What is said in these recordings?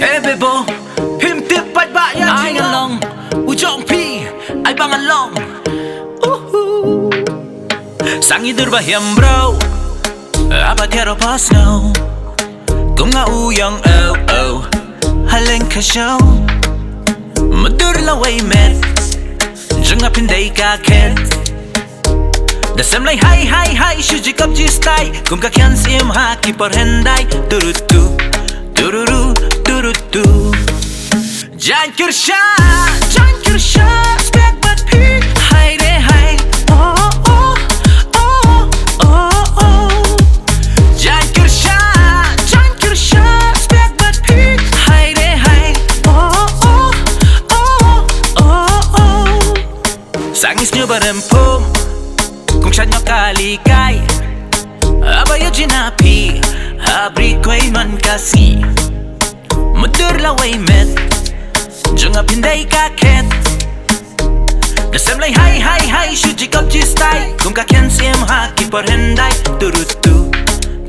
Hey bebo, phim tiếp bạch bạ ya ai ngăn lòng u trọng pi ai bang ngăn lòng sang hidur bahiam bro apa tiaro pas now kung nga uyang oh haleng ka show madur la way met jung up in day ka ken the same like hi shuji kap ji style kung ka kyan sim ha ki par hendai turutu tururu turutu Jainkyrshah sbiak bat pi hai re hai oh Jainkyrshah sbiak bat pi hai re hai oh sangis nyo barempom kung siya nyo kalikay abayo jinapi abri ko'y man kasi mudur la way met junga pinday kaket the same like hi shuji kap ji style kung ka ken sim ha ki par hendai turutu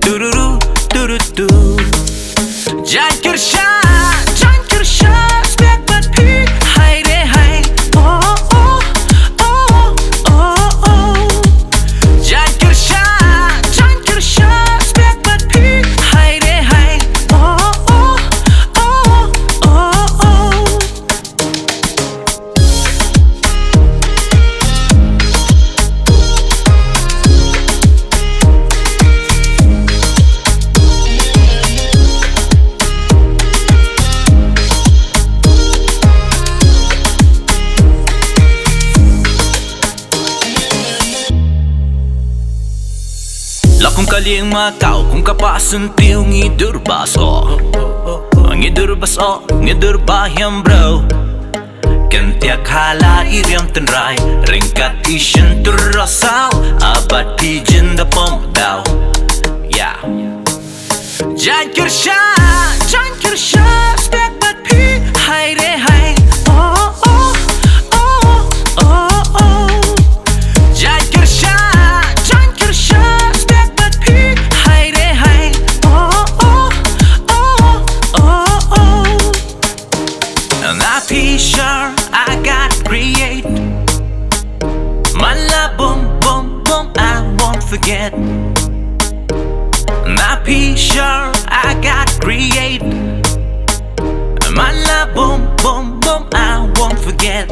tururu turutu Jainkyrshah sbiak bat pi hai re hai oh Jainkyrshah sbiak bat pi hai re hai kung kaling makaw kung kapasun piw ngidur baso ngidur bahyam bro kentiak hala iriam tenrai ringkat isyen terasal abad dijin da pom daw yeah Jainkyrshah sbiak bat pi hai re hai oh Jainkyrshah sbiak bat pi hai re hai not sure I got create my love boom I won't forget not sure I got create my love boom I won't forget